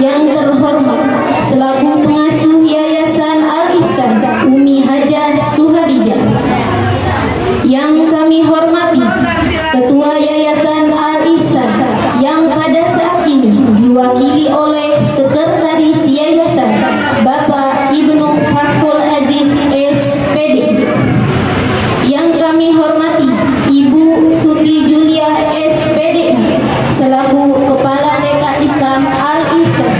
yang terhormat selaku pengasuh Yayasan Al-Ihsan Umi Hajah Suharijah. Yang kami hormati Ketua Yayasan Al-Ihsan yang pada saat ini diwakili oleh Sekretaris Yayasan Bapak Ibnu Fathul Aziz SPD. Yang kami hormati Ibu Suti Julia SPD selaku Kepala TK Islam Al-Ihsan.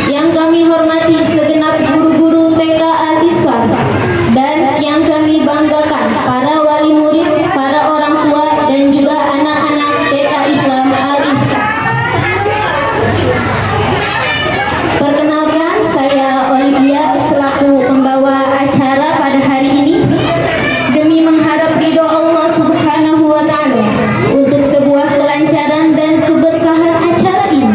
Yang kami hormati segenap guru-guru TK Al-Ihsan dan yang kami banggakan para wali murid, para orang tua dan juga anak-anak TK Islam Al-Ihsan. Perkenalkan, saya Olivia selaku pembawa acara pada hari ini. Demi mengharap ridho Allah Subhanahu wa Ta'ala untuk sebuah kelancaran dan keberkahan acara ini,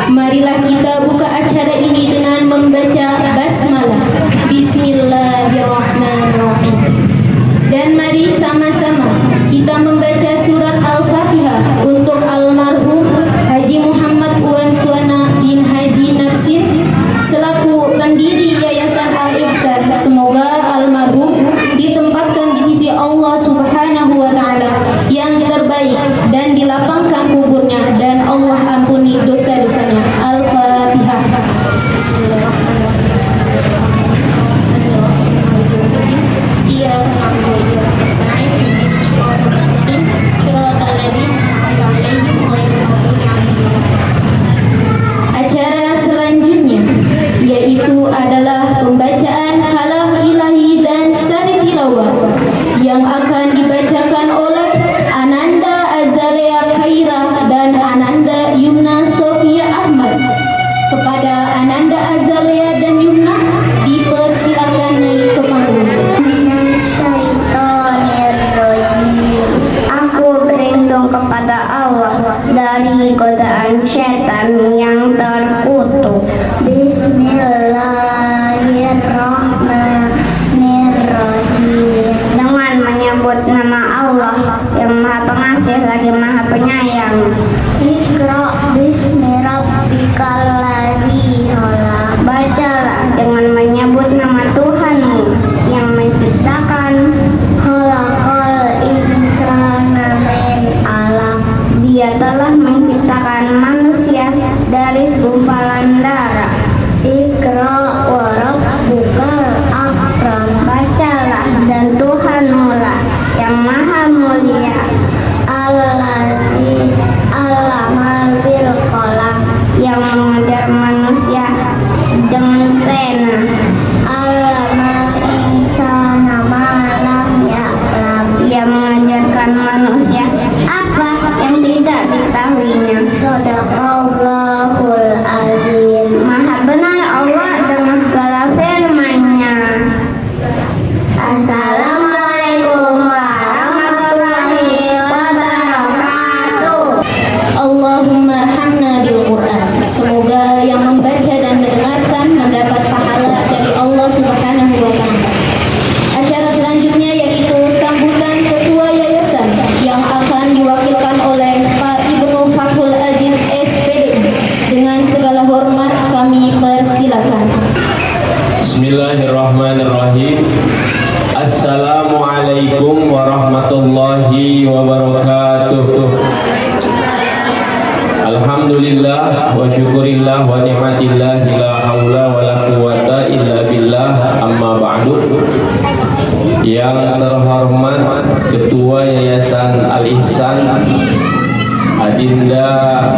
marilah kita buka acara ini dengan membaca basmalah. Bismillahirrahmanirrahim. Dan mari sama-sama kita membaca surat Al-Fatihah untuk almarhum Haji Muhammad Wan Suwana bin Haji Nafsin selaku pendiri Yayasan Al-Ihsan. Semoga almarhum ditempatkan di sisi Allah Subhanahu wa Ta'ala yang terbaik dan dilapangkan kuburnya dan Allah ampuni dosa-dosanya. Al-Fatihah. Bismillahirrahmanirrahim. Acara selanjutnya yaitu adalah pembacaan kalam ilahi dan sari tilawah yang akan dibacakan oleh Ananda Azalea Khaira dan Ananda Yumna Sofia Ahmad. Kepada Ananda Azalea dan Yumna dipersilakan naik ke panggung. Aku berlindung kepada Allah dari godaan syaitan yang terkutuk. Bismillahirrahmanirrahim. Dengan menyebut nama Allah yang Maha Pengasih lagi Maha Penyayang. Iqra bismi rabbikal ladzi khalaq. Bacalah dengan menyebut nama Tuhanmu yang menciptakan. Khalaqal insana min alaq. Dia telah menciptakan manusia dari segumpalan darah. Iqra wa rabbukal akram. Bacalah dan Tuhanmu lah yang maha mulia. Allazi allamal bil qalam. Yang mengajar manusia dengan pena. Allamal insana ma lam ya'lam. Yang mengajarkan manusia apa yang tidak diketahuinya. Shadaqallahul azim. Maha benar Allah dengan segala firman-Nya. Assalamualaikum warahmatullahi wabarakatuh. Allahumma arhamna bil Quran. Semoga yang membaca dan mendengarkan mendapat pahala dari Allah Subhanahu wa Ta'ala. Acara selanjutnya yaitu sambutan Ketua Yayasan yang akan diwakilkan oleh Pak Ibnu Fathul Aziz SPD. Dengan segala hormat kami persilakan. Bismillahirrahmanirrahim. Assalamualaikum warahmatullahi wabarakatuh. Alhamdulillah wa syukurillah wa ni'matillah la haula wa la quwata illa billah, amma ba'du. Yang terhormat Ketua Yayasan Al-Ihsan Adinda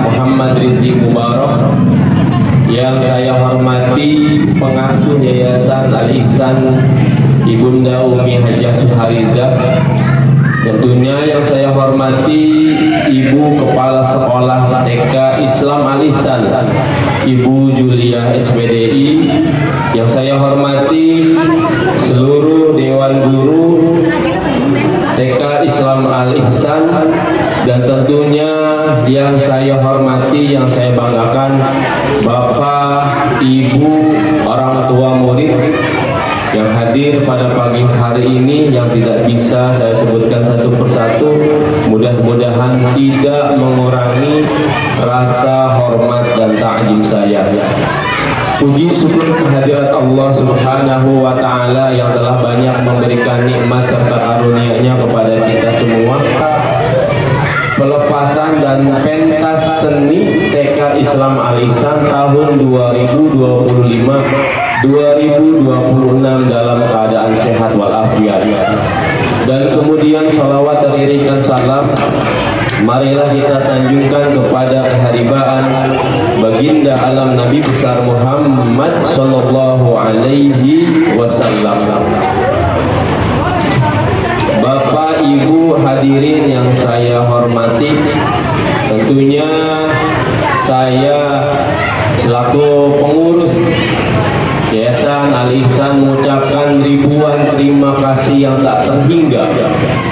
Muhammad Rizki Mubarak, yang saya hormati pengasuh Yayasan Al-Ihsan Ibunda Umi Hajah Suharijah. Tentunya yang saya hormati Ibu Kepala Sekolah TK Islam Al-Ihsan Ibu Julia SPDI. Yang saya hormati seluruh Dewan Guru TK Islam Al-Ihsan. Dan tentunya yang saya hormati, yang saya banggakan, Bapak, Ibu, orang tua murid yang hadir pada pagi hari ini, yang tidak bisa saya sebutkan satu persatu. mudah-mudahan tidak mengurangi rasa hormat dan ta'zim saya. Puji syukur kehadirat Allah Subhanahu wa Ta'ala yang telah banyak memberikan nikmat serta karunia-Nya kepada kita semua. Pelepasan dan pentas seni TK Islam Al-Ihsan tahun 2025-2026 dalam keadaan sehat walafiat. Dan kemudian sholawat teriringkan salam, marilah kita sanjungkan kepada keharibaan baginda alam Nabi besar Muhammad sallallahu alaihi wasallam. Bapak Ibu hadirin yang saya hormati, tentunya saya selaku pengurus Yayasan Al-Ihsan mengucapkan ribuan terima kasih yang tak terhingga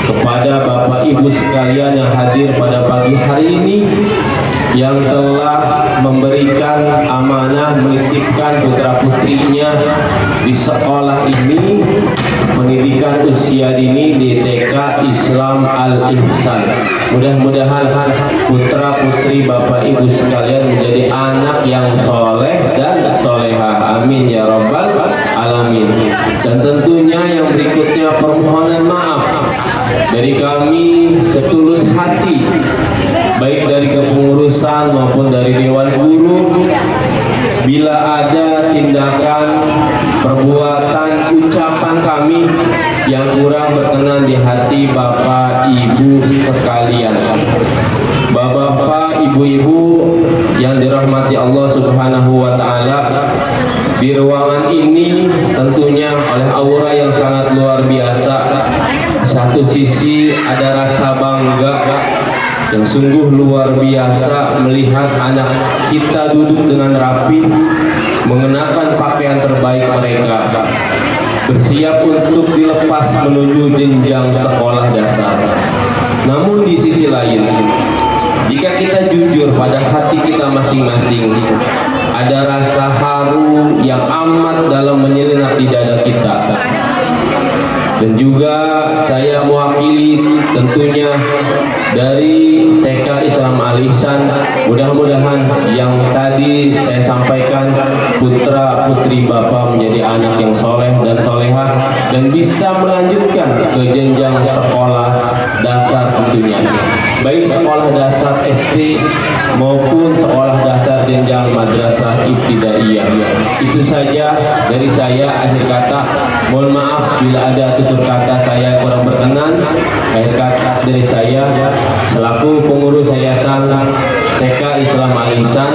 kepada Bapak Ibu sekalian yang hadir pada pagi hari ini, yang telah memberikan amanah menitipkan putra putrinya di sekolah ini, pendidikan usia dini di TK Islam Al-Ihsan. Mudah-mudahan putra putri Bapak Ibu sekalian menjadi anak yang soleh dan solehah, amin ya rabbal alamin. Dan tentunya yang berikutnya permohonan maaf dari kami setulus hati, baik dari kepengurusan maupun dari Dewan Guru, bila ada tindakan, perbuatan, ucapan kami yang kurang berkenan di hati Bapak Ibu sekalian. Bapak-bapak, ibu-ibu yang dirahmati Allah Subhanahu wa Ta'ala, di ruangan ini tentunya oleh aura yang sangat luar biasa. Satu sisi ada rasa bangga yang sungguh luar biasa melihat anak kita duduk dengan rapi, mengenakan pakaian terbaik mereka, bersiap untuk dilepas menuju jenjang sekolah dasar. Namun di sisi lain, jika kita jujur pada hati kita masing-masing, ada rasa haru yang amat dalam menyelinap di dada kita. Dan juga saya mewakili tentunya dari TK Islam Al-Ihsan, mudah-mudahan yang tadi saya sampaikan, putra putri Bapak menjadi anak yang soleh dan solehah dan bisa melanjutkan ke jenjang sekolah dasar tentunya, baik sekolah dasar SD maupun sekolah dasar jenjang madrasah ibtidaiyah. Itu saja dari saya. Akhir kata, mohon maaf bila ada tutur kata saya kurang berkenan. Akhir kata dari saya selaku pengurus Yayasan TK Islam Al-Ihsan,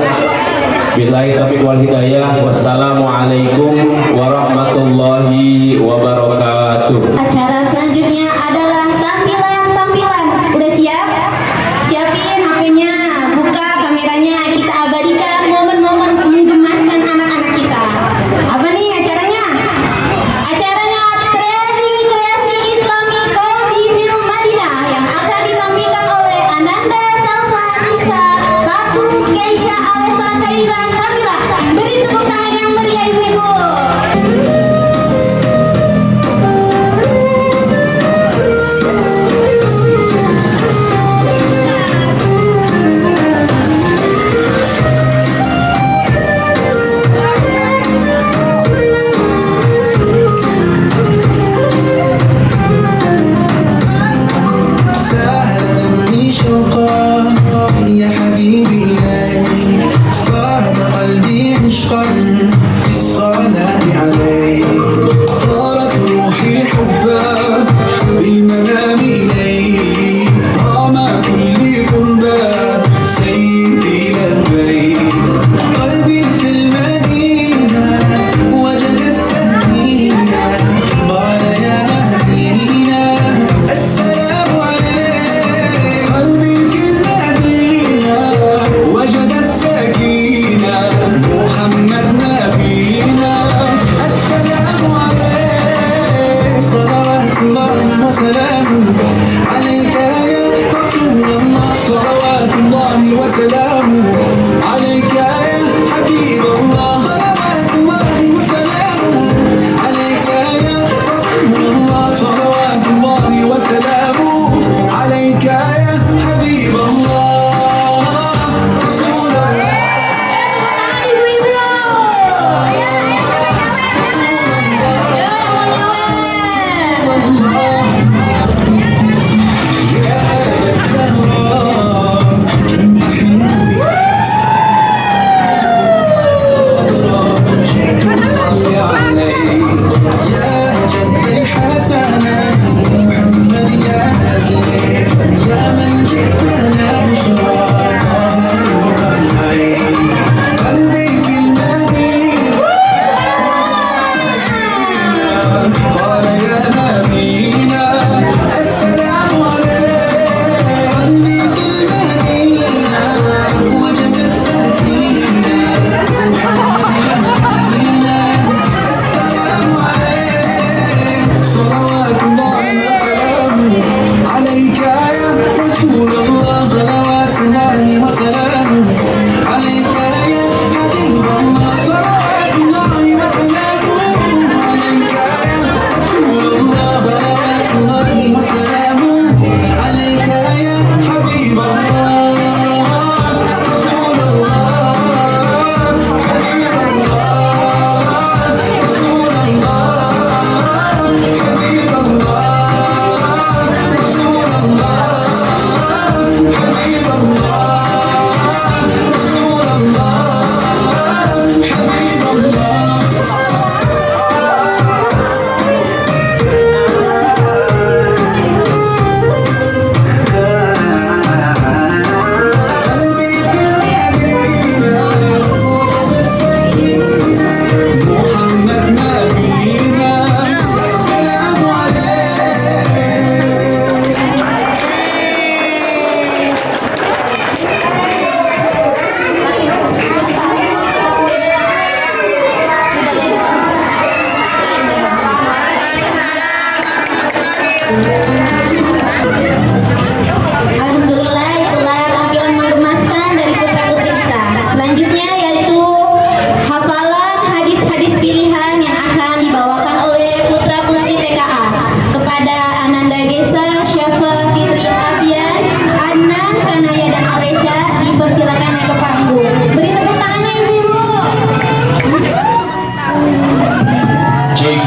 billahi taufiq wal hidayah. Wassalamualaikum warahmatullahi wabarakatuh. Acara selanjutnya adalah tampilan. Udah siap? Siapin HP-nya, buka kameranya, kita abadikan momen-momen menggemaskan anak-anak kita. Apa nih acaranya? Acaranya Tredi Kreasi Islami Kopi Film Madinah yang akan ditampilkan oleh Ananda Salsa Nisa Tatu Keisha Alessa Khaira Kamila. Beri tepuk tangan yang meriah ibu-ibu. يا حبيبي إليك فاض قلبي عشقا بالصلاة عليك طارت روحي حبا في المنام إليك رام كل قربا سيدي لبيك قلبي في المدينة وجد السكينة قال يا مهدينا السلام عليك قلبي في المدينة وجد السكينة محمد نبينا السلام عليك صلوات الله وسلامه عليك يا رسول الله صلوات الله وسلامه عليك يا حبيب الله صلوات الله وسلامه عليك يا رسول الله صلوات الله وسلامه عليك يا Alhamdulillah, itulah tampilan menggemaskan dari putra-putri kita. Selanjutnya yaitu hafalan hadis-hadis pilihan yang akan dibawakan oleh putra-putri TKA. Kepada Ananda Gesa, Syafa, Fitri Abian, Adnan, Kanaya, dan Alesya dipersilakan naik ke panggung. Beri tepuk tangannya ibu-ibu. Cik.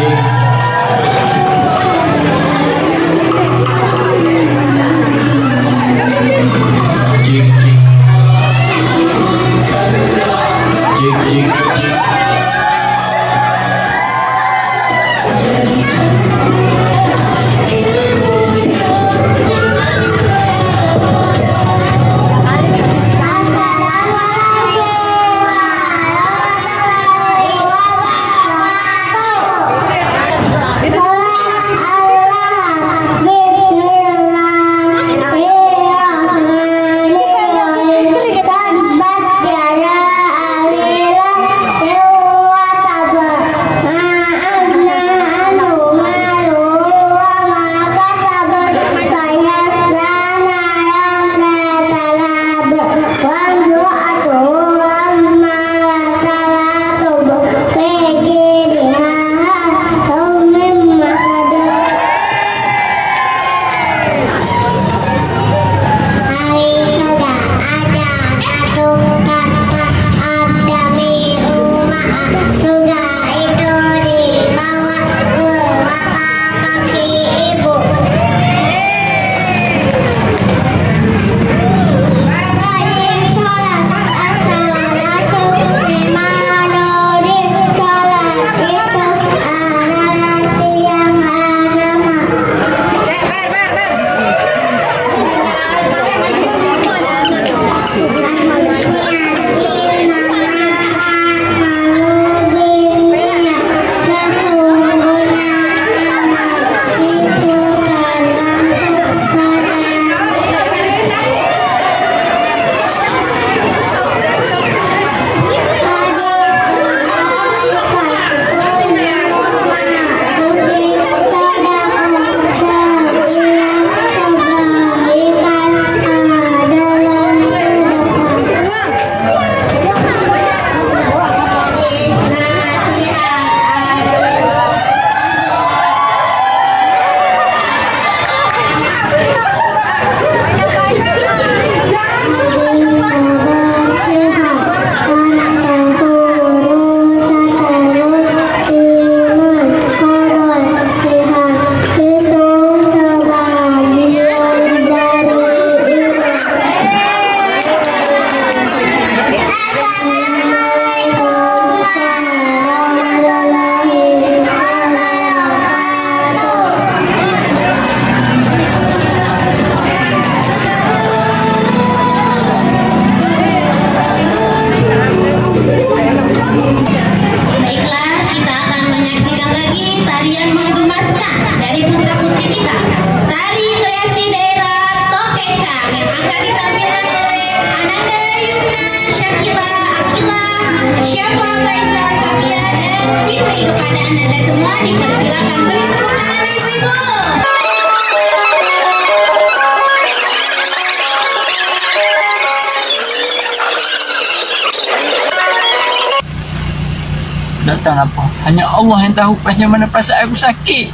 Datang apa? Hanya Allah yang tahu pasnya mana perasaan aku sakit.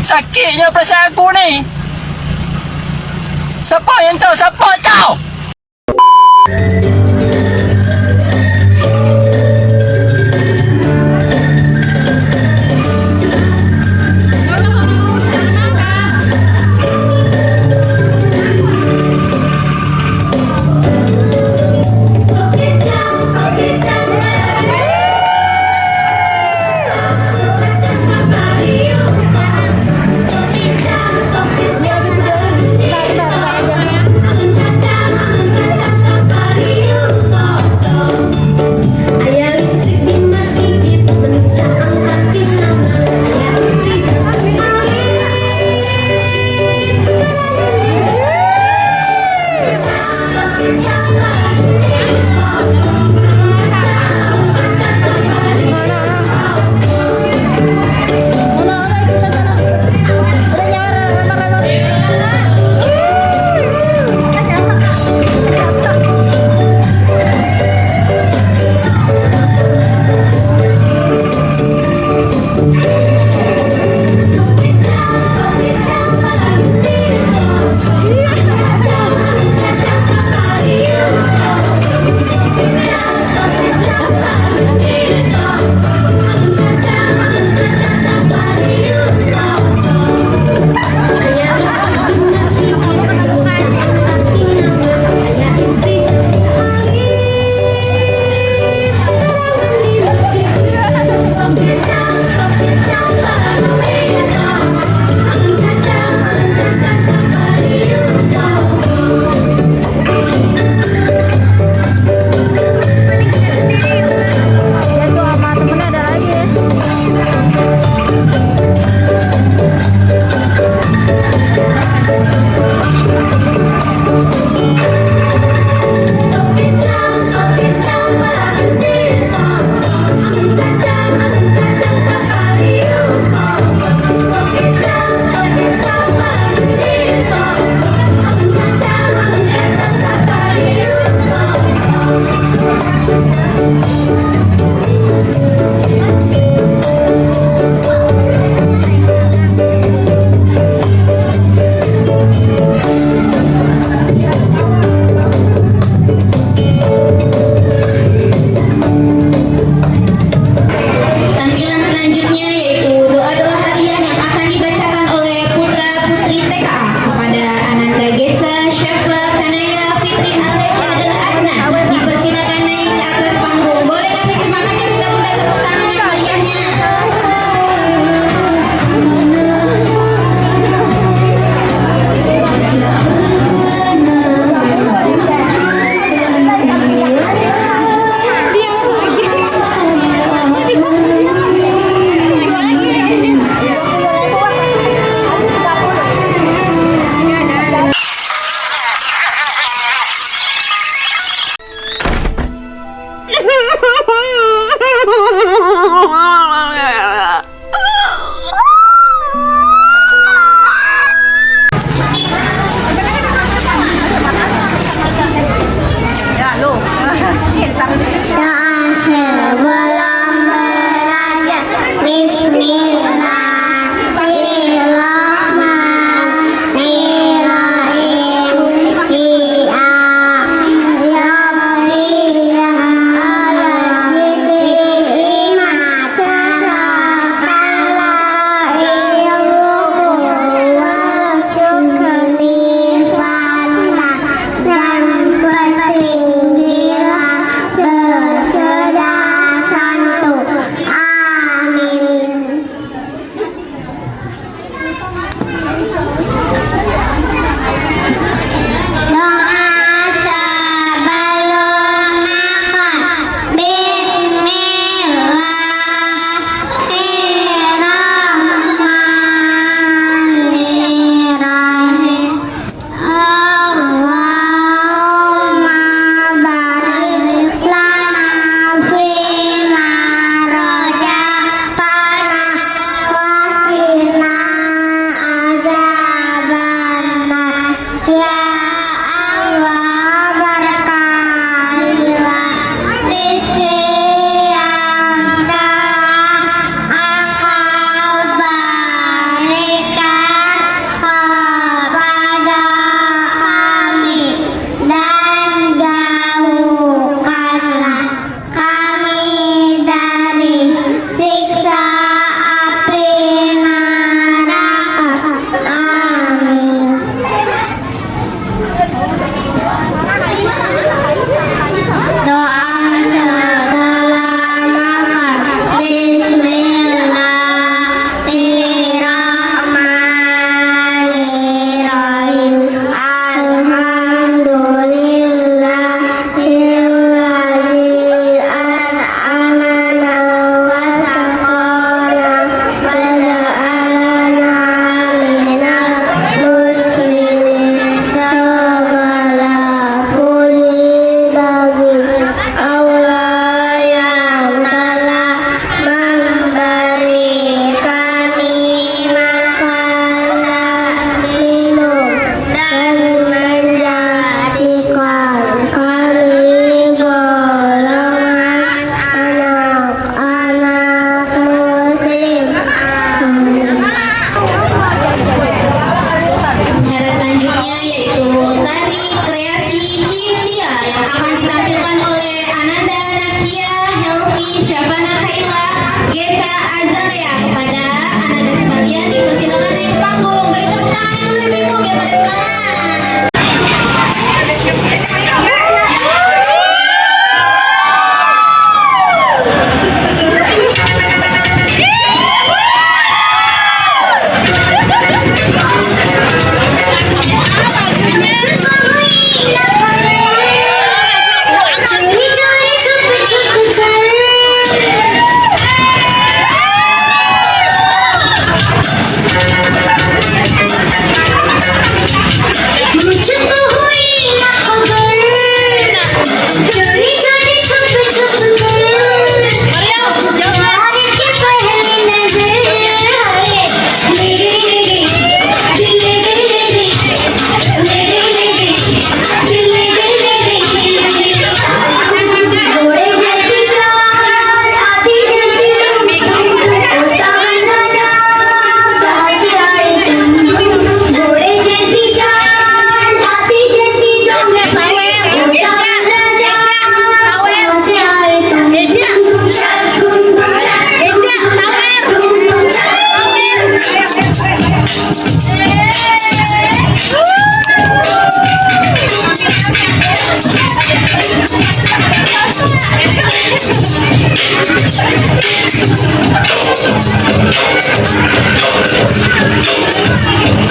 Sakitnya perasaan aku ni. Siapa yang tahu? Siapa tahu?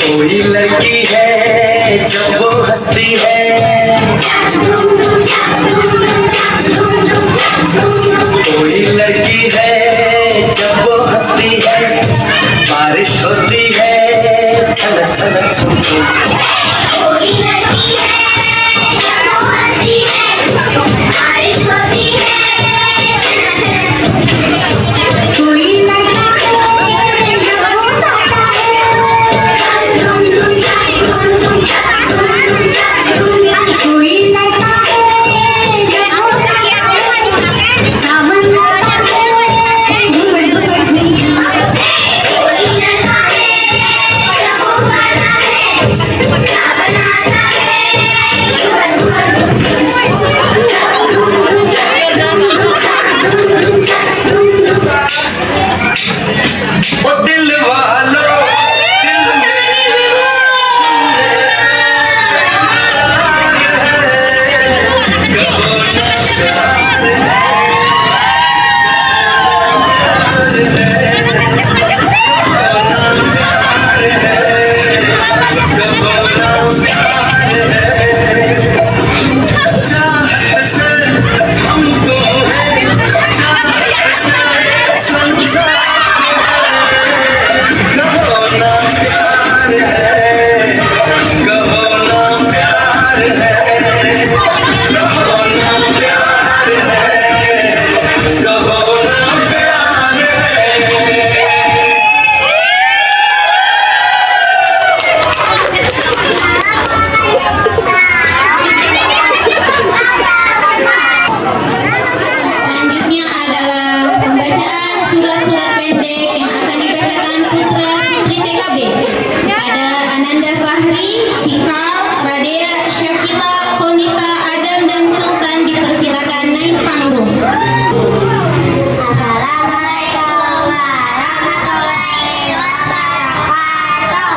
कोई लड़की है जब वो हंसती है, कोई लड़की है जब वो हंसती है, बारिश होती है छलक छलक छुम छुम। कोई लड़की है जब वो हंसती है, बारिश होती है। कोई लड़का है जब वो गाता है, धुम धुम जाए धुम धुम जाए धुम धुम। कोई लड़का है जब वो गाता है, सावन गाता है घूम घूम। कोई लड़का है जब वो गाता है, सावन गाता है घूम घूम। ओ दिल वालों दिल मेरे कहो ना प्यार Selanjutnya adalah pembacaan surat-surat pendek yang akan dibacakan putra putri TKB. Ada Ananda Fahri, Cikal, Radea, Syakila, Konita, Adam dan Sultan dipersilakan naik panggung. Assalamualaikum warahmatullahi wabarakatuh.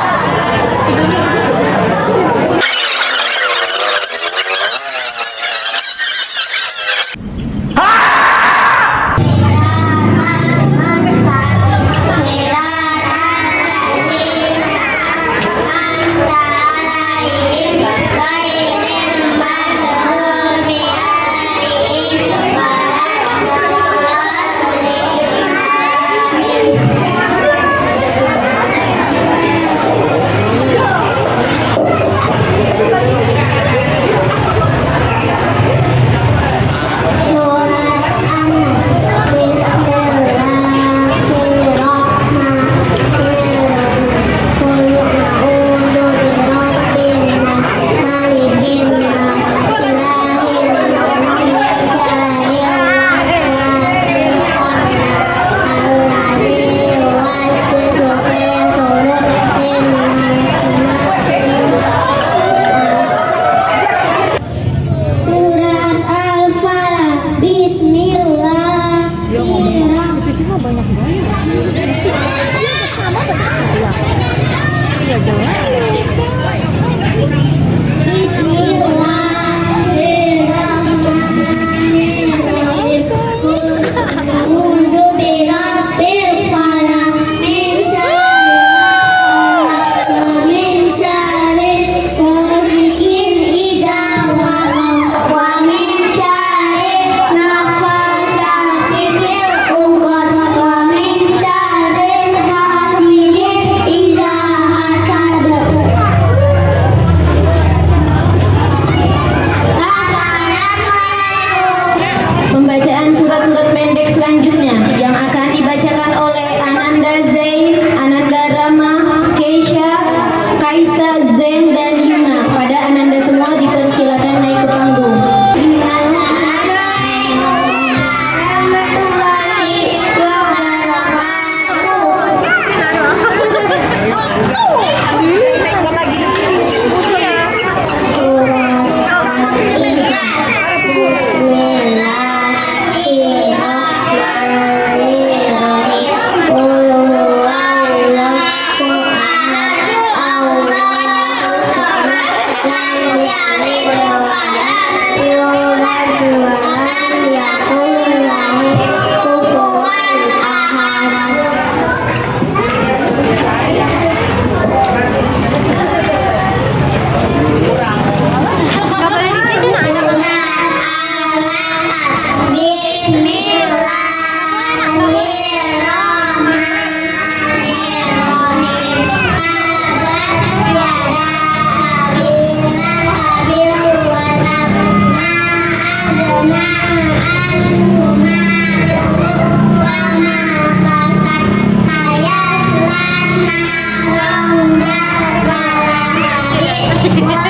Ya,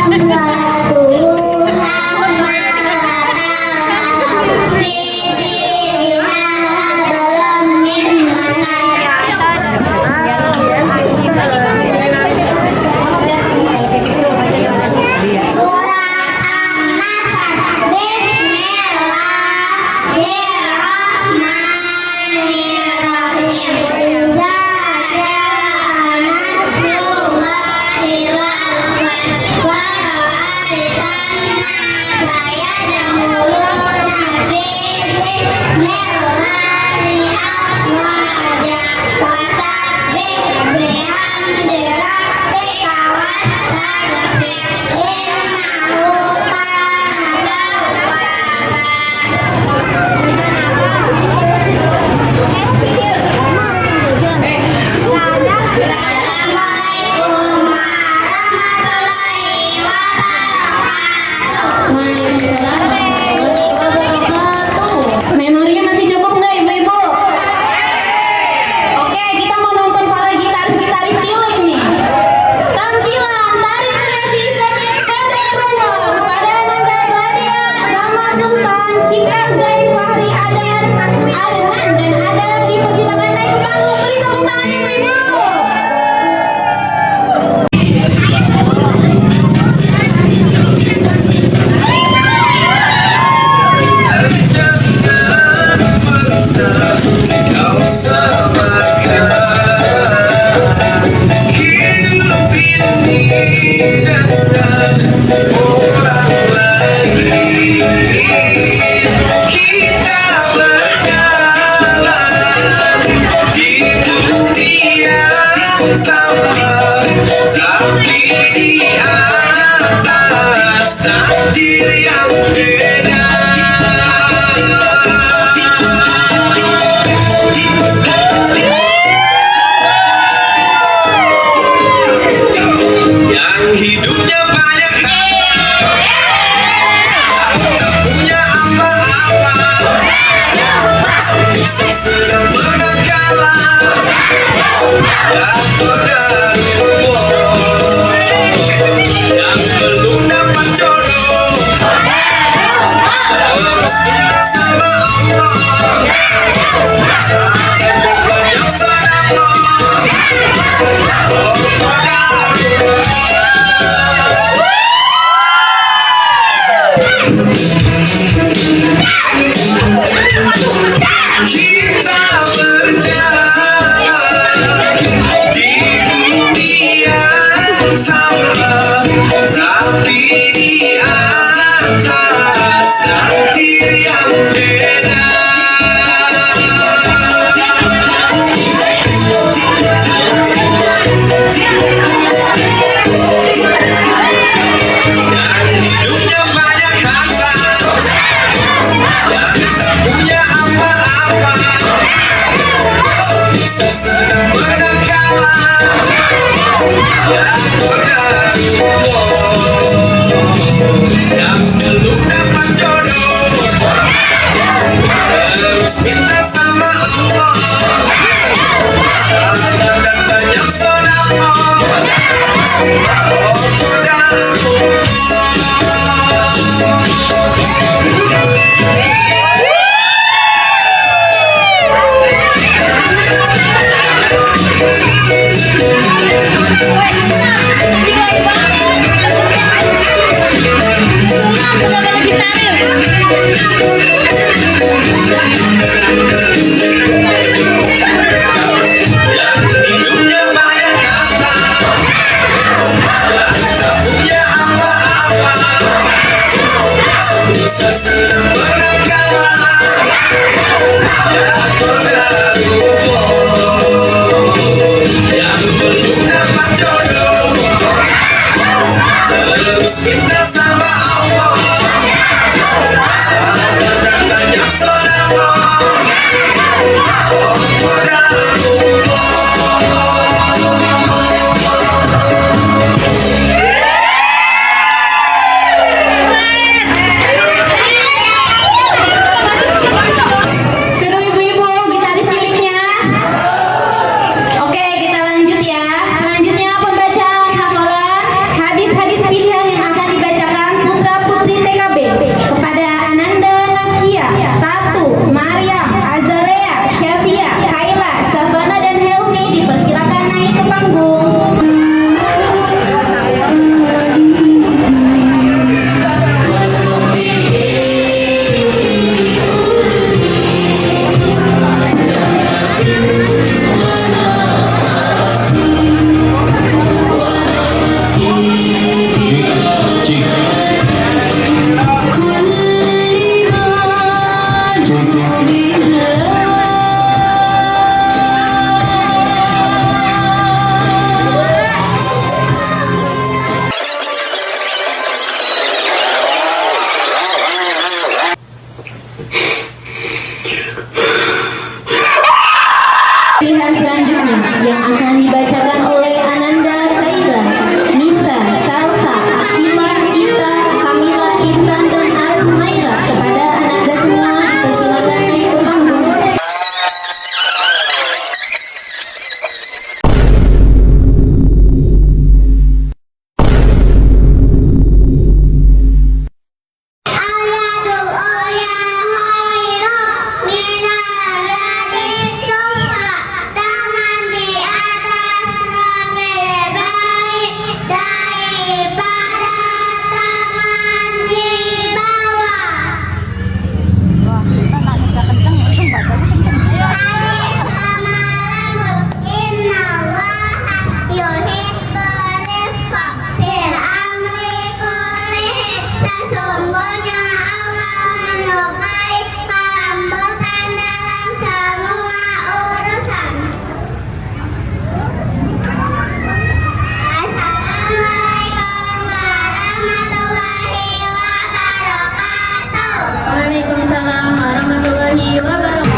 warahmatullahi wabarakatuh.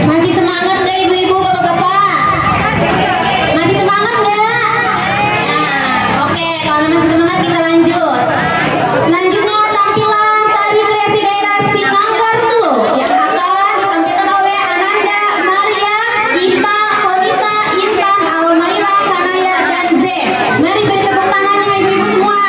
Masih semangat nggak ibu-ibu, bapak-bapak? Masih semangat nggak? Nah, oke, kalau masih semangat kita lanjut. Selanjutnya tampilan tari kreasi daerah Sinanggar dulu yang akan ditampilkan oleh Ananda, Maria, Gita, Komita, Intan, Almaira, Kanaya, dan Z. Mari beri tepuk tangan ya ibu-ibu semua.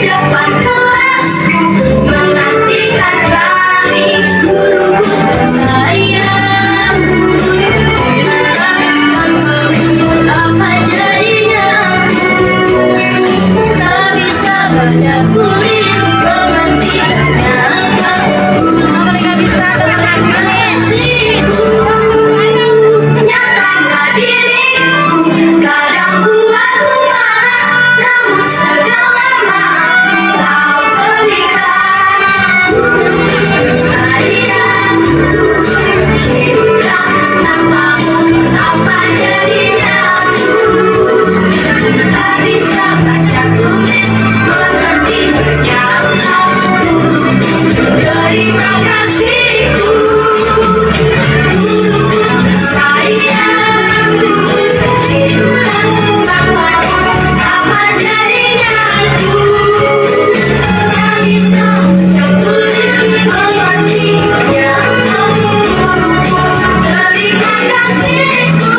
depan kelasku menantikan kami guru tersayang, guru tercinta, apa jadinya? Tak bisa baca tulis menghentikannya. Mereka bisa mengisiku, nyatakan diriku, kadang buatku marah, namun segala maaf kau berikan. Sayang, cinta, tanpamu apa jadinya? Tak bisa baca tulis mengerti bernyata. Terima kasihku, sayang, cinta, tanpamu apa jadinya? Tak bisa baca tulis mengerti bernyata. Terima kasihku.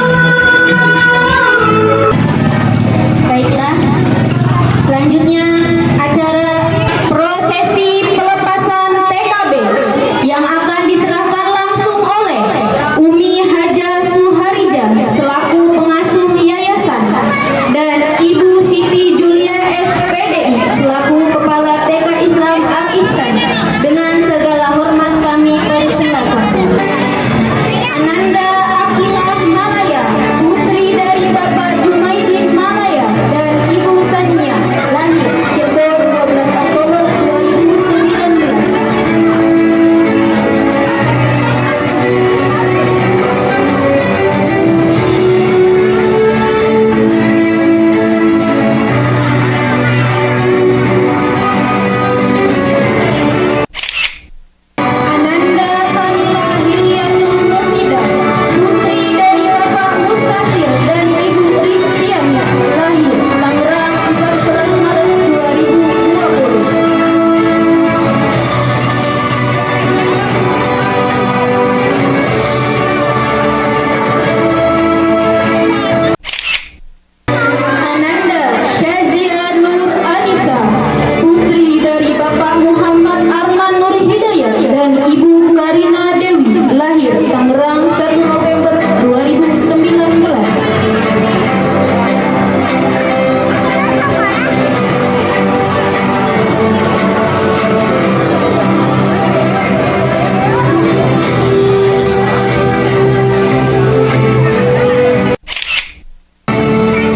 Baiklah, selanjutnya acara prosesi pelepasan TKB yang akan diserahkan langsung oleh Umi Haja Suharija selaku pengasuh yayasan dan Ibu Siti Julia SPDI selaku Kepala TK Islam Al-Ihsan. Dengan segala hormat kami persilakan. Ananda Akilah Malaya, putri dari Bapak Jumaidin Malaya dan Ibu Sania, lahir Cirebon 12 Oktober 2019. Ananda Kamila Hilyatul Mufidah, putri dari Bapak Mustasir dan Ibu Ristiani, lahir Tangerang 14 Maret 2020. Ananda Syazia Nur Anissa, putri dari Bapak Muhammad Arman Nur Hidayat dan Ibu Karina Dewi, lahir Tangerang 1 November 2019.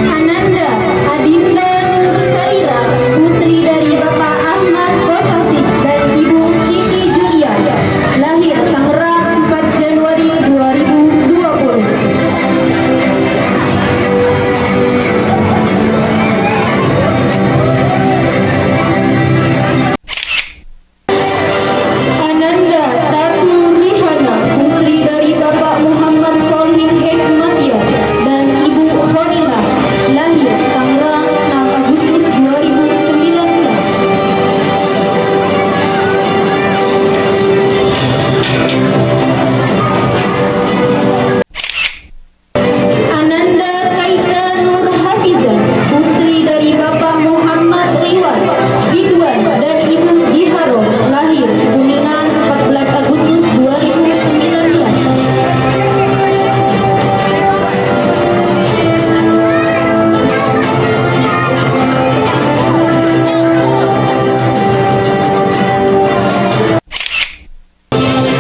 Ananda Adinda Nur Kaira, putri dari Bapak Ahmad Rosasi dan Ibu Siti Julia, lahir Tangerang 4 Januari 2020. Ananda Tatu Rihana, putri dari Bapak Muhammad Solihin Hekmatia dan Ibu Kholilah, lahir Tangerang 6 Agustus 2019. Ananda Kaisa Nur Hafizah, putri dari Bapak Muhammad Ridwan dan Ibu Jiharo, lahir Kuningan 14 Agustus 2019.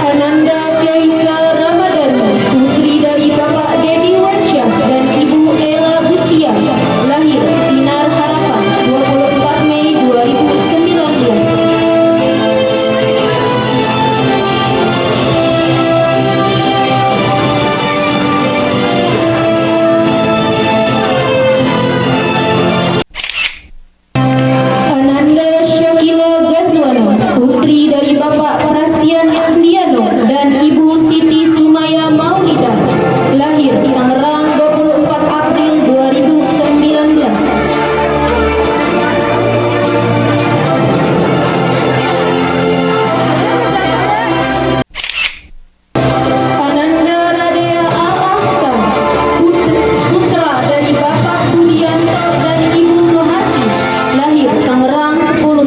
Ananda Kaisa Ramadhani, putri dari Bapak Dedi Wansyah dan Ibu Ella Bustia, lahir Sinar Harapan 24 Mei 2019. Ananda Syakila Gazwana, putri dari Bapak Prastian Ardiano dan Ibu Siti Sumaya Maulida, lahir Tangerang 24 April 2019. Ananda Radea Al-Ahsan, putra dari Bapak Budianto dan Ibu Soeharti, lahir Tangerang 10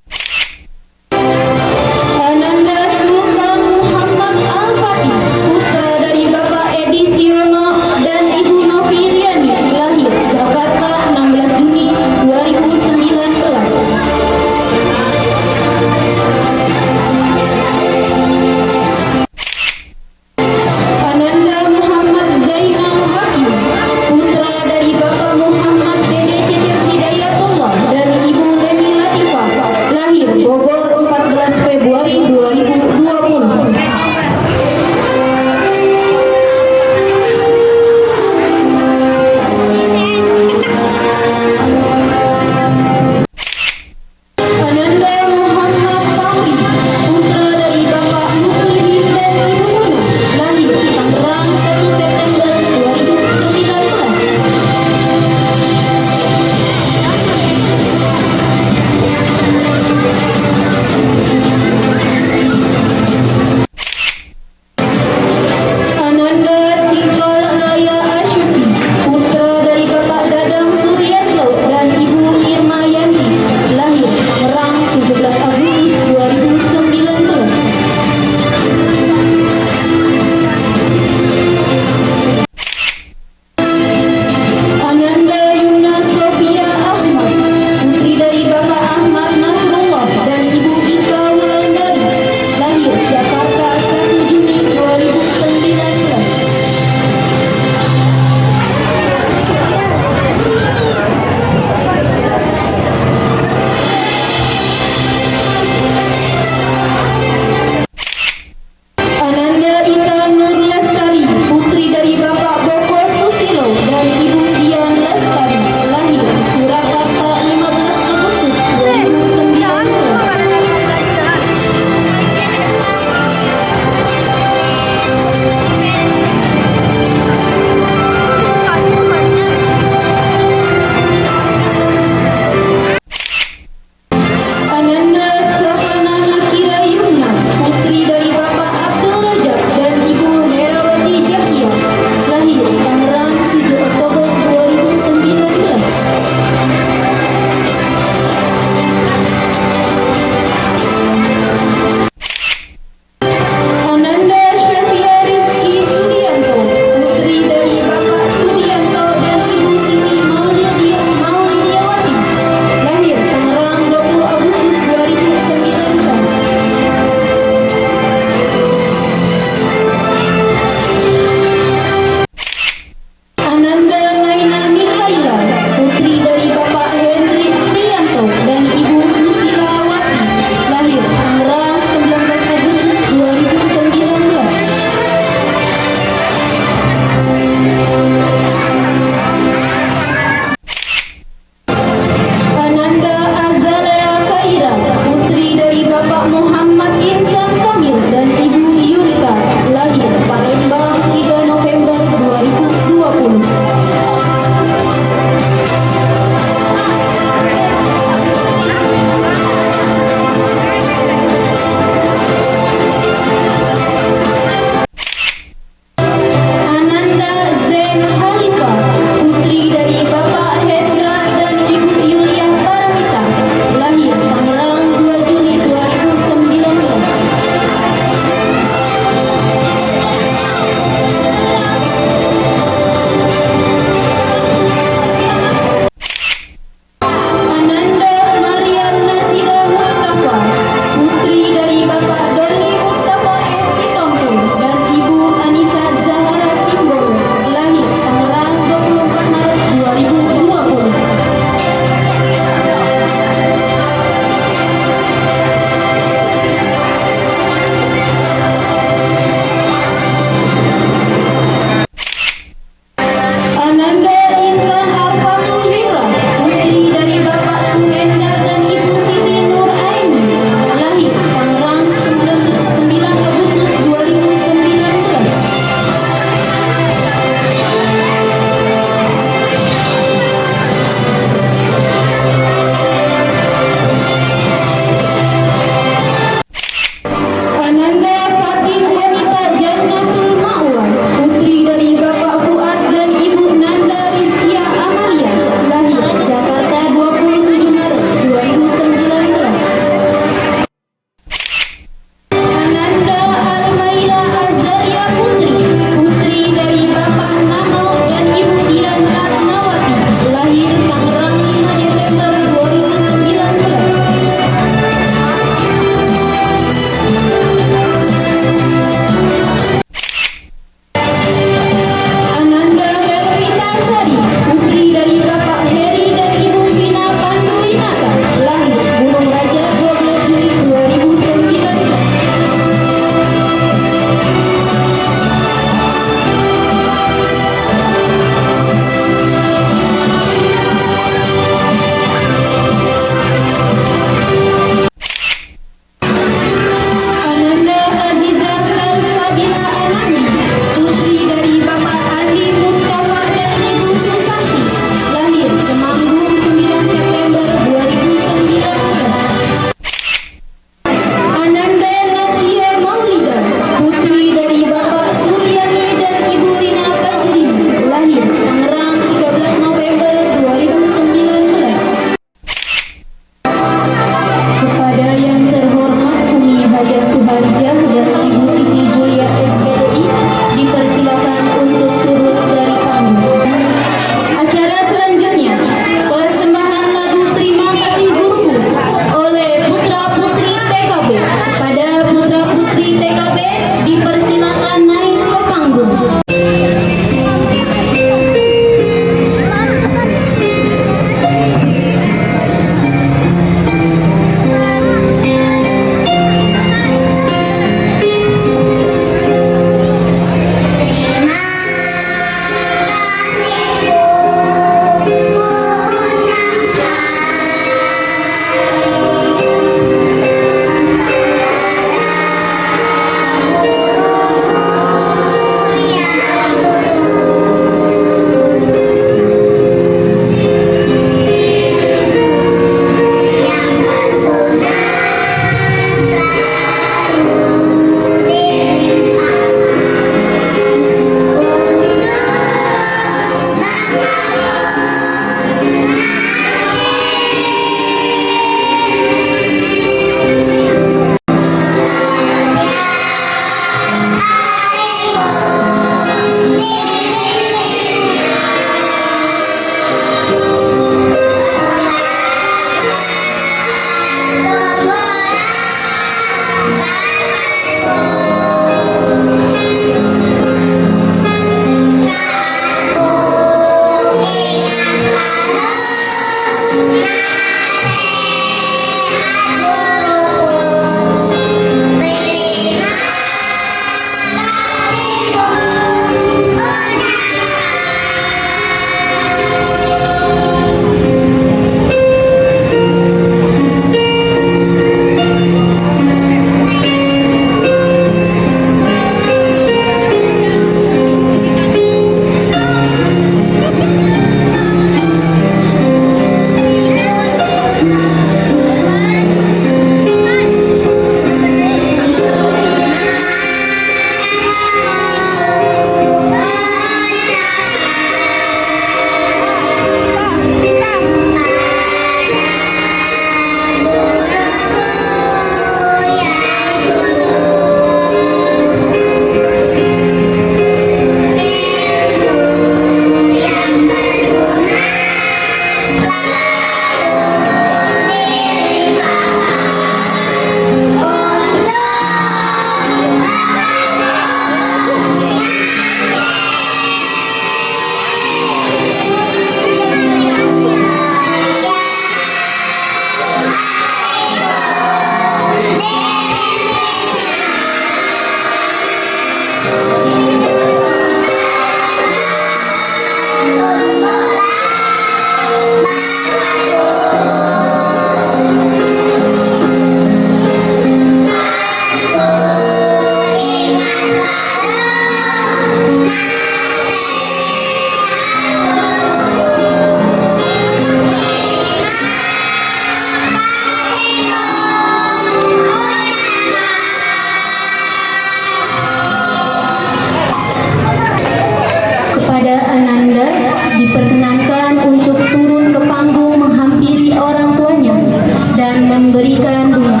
memberikan bunga.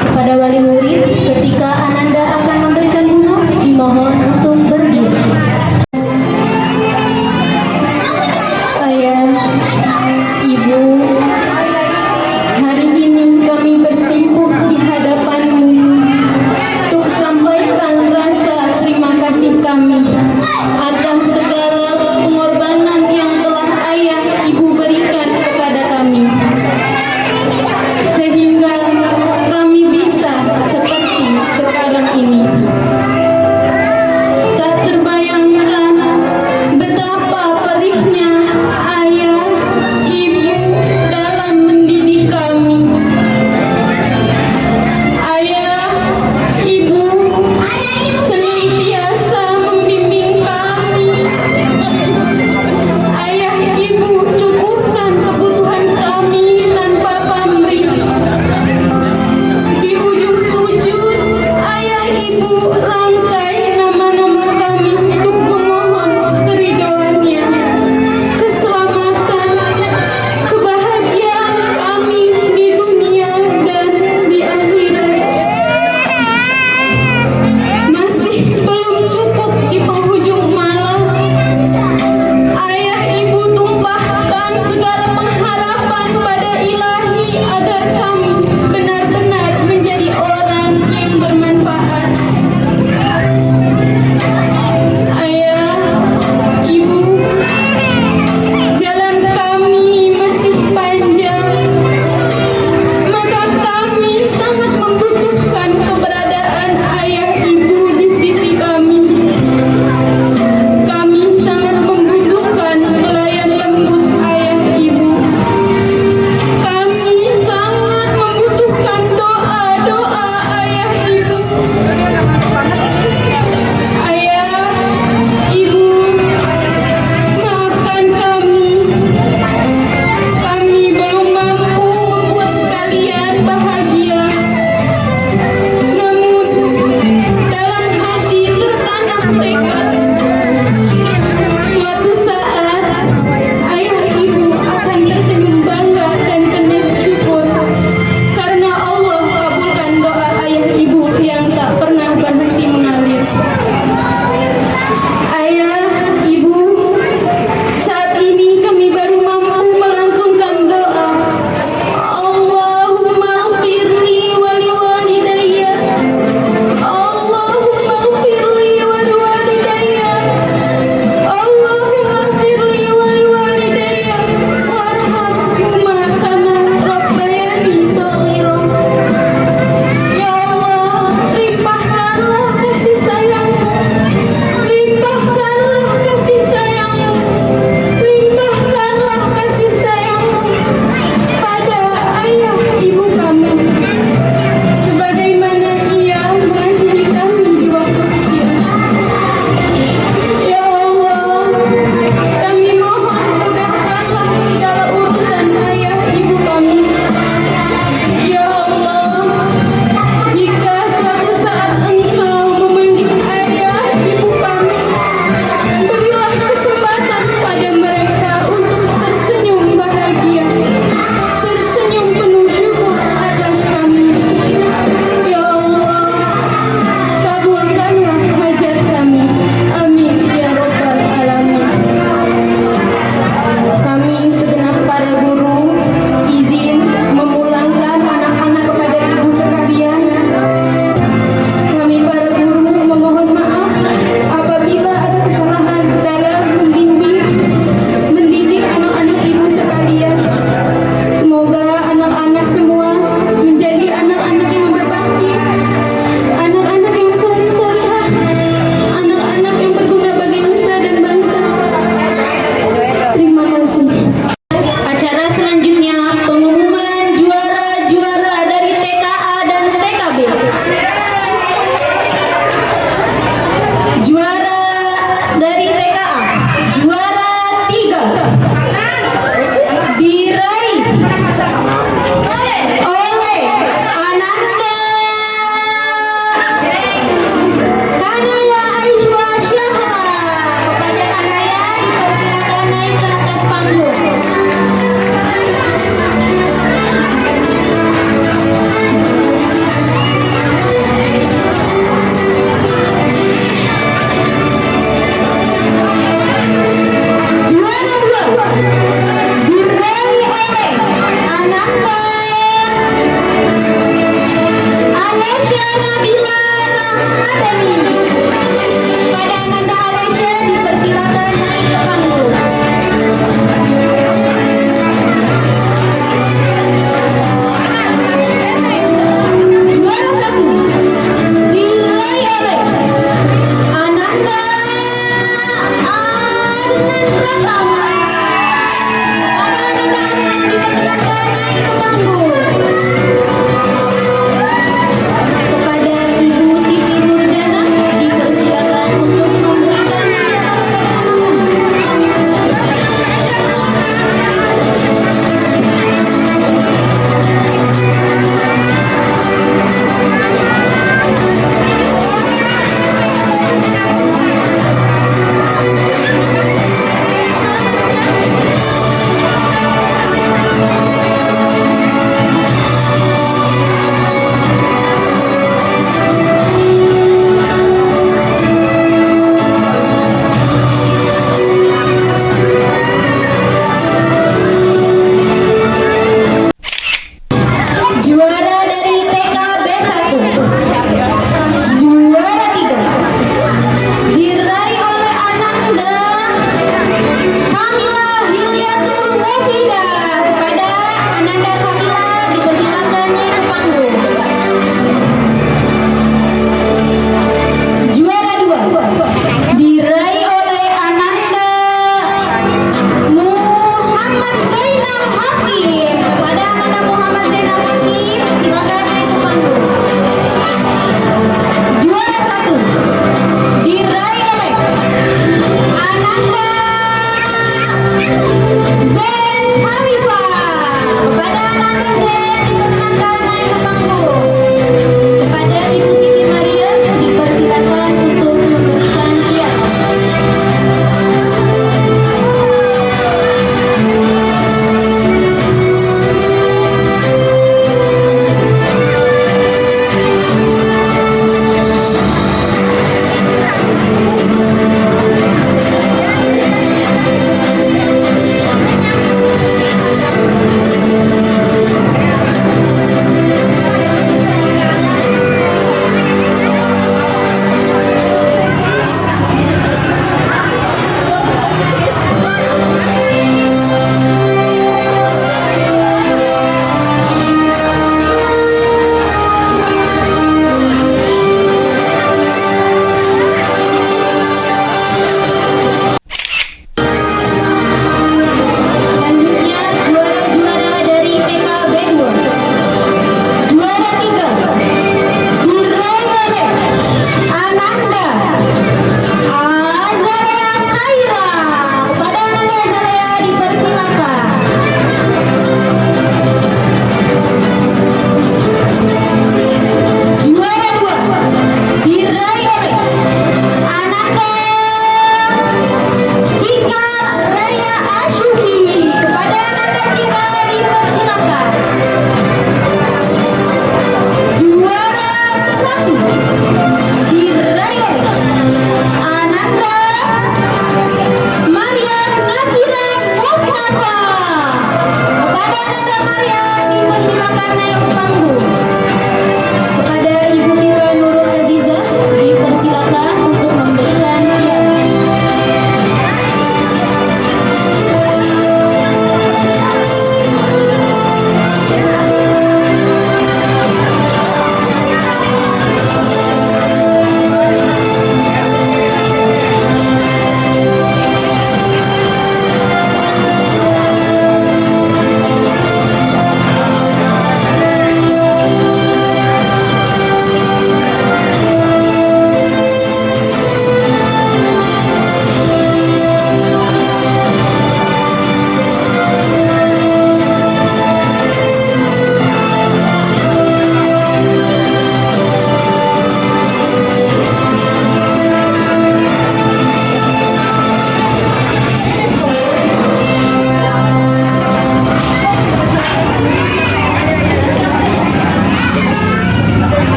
Kepada wali murid, ketika Ananda akan memberikan bunga, dimohon untuk berdiri. Ayah, Ibu, hari ini kami bersimpuh di hadapanmu untuk sampaikan rasa terima kasih kami atas segala pengorbanan yang telah ayah ibu berikan kepada kami, sehingga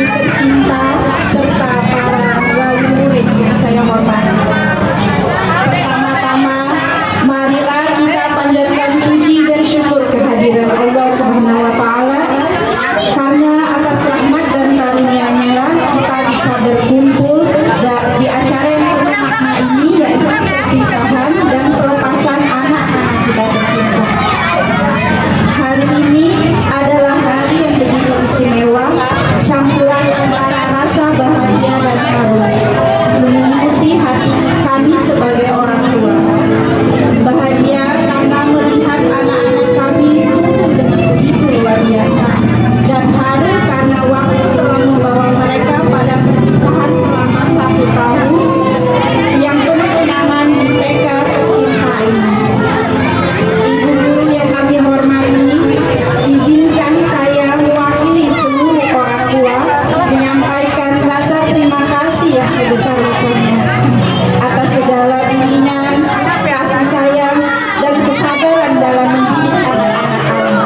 tercinta serta para wali murid yang saya hormati. Pertama-tama, marilah kita panjatkan puji dan syukur kehadiran Allah Subhanahu wa Ta'ala, karena atas rahmat dan karunia-Nya kita bisa berkumpul di acara yang penuh makna ini, yaitu perpisahan dan pelepasan anak-anak kita tercinta. Hari ini adalah hari yang begitu istimewa, campuran antara rasa bahagia dan haru mengikuti hati kami sebagai orang tua. Bahagia karena melihat anak-anak kami tumbuh dengan begitu luar biasa, dan haru karena waktu telah membawa mereka pada perpisahan selama 1 tahun yang penuh kenangan di TK tercinta ini. Ibu guru yang kami hormati, izinkan saya mewakili seluruh orang tua menyampaikan rasa terima kasih yang sebesar-besarnya atas segala bimbingan, kasih sayang, dan kesabaran dalam mendidik anak-anak kami.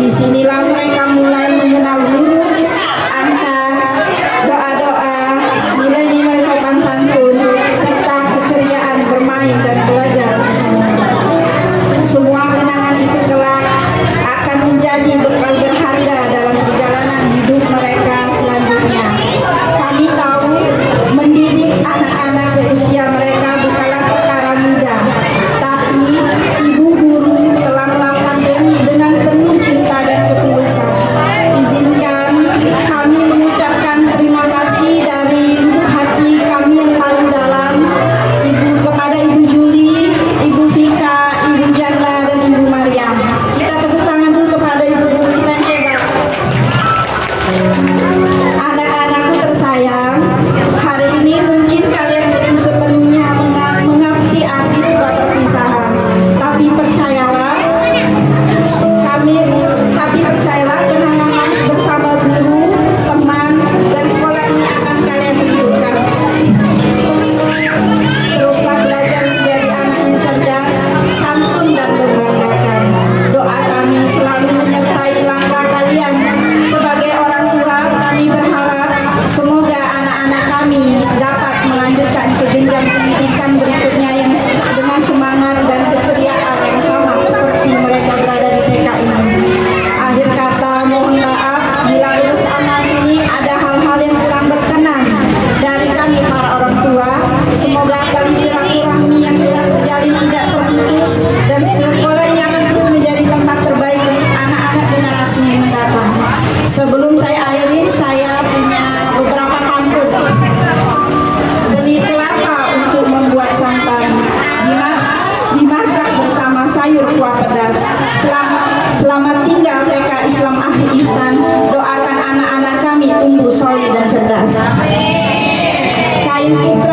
Disinilah mereka mulai mengenal huruf, angka, doa-doa, nilai-nilai sopan santun, serta keceriaan bermain dan belajar bersama. Semua kenangan itu kelak akan menjadi bekal berharga dalam perjalanan hidup mereka selanjutnya. Kami tahu mendidik anak-anak seusia mereka bukanlah perkara mudah, tapi ibu guru telah melakukannya dengan penuh cinta dan ketulusan. Izinkan kami mengucapkan terima kasih dari lubuk hati kami yang paling dalam kepada Ibu Juli, Ibu Vika, Ibu Janda, dan Ibu Mariam. Kita tepuk tangan dulu kepada ibu guru kita yang hebat. Anak-anakku tersayang, hari ini mungkin kalian belum sepenuhnya mengerti arti sebuah perpisahan, tapi percayalah, kenangan manis bersama guru, teman, dan sekolah ini akan kalian rindukan. Teruslah belajar menjadi anak yang cerdas, santun, dan membanggakan. Doa kami selalu menyertai langkah kalian. Sebagai orang tua, kami berharap semoga anak-anak kami dapat melanjutkan ke jenjang pendidikan berikutnya yang dengan semangat dan keceriaan yang sama seperti mereka berada di TK ini. Akhir kata, mohon maaf bila bersama ini ada hal-hal yang kurang berkenan dari kami para orang tua. Semoga tali silaturahmi yang telah terjalin tidak terputus, dan sekolah ini akan terus menjadi tempat terbaik untuk anak-anak generasi yang mendatang. Sebelum saya akhiri, saya punya beberapa pantun. Beli kelapa untuk membuat santan, dimasak bersama sayur kuah pedas. Selamat tinggal TK Islam Ahli Ihsan. Doakan anak-anak kami tumbuh solid dan cerdas. Kain sutra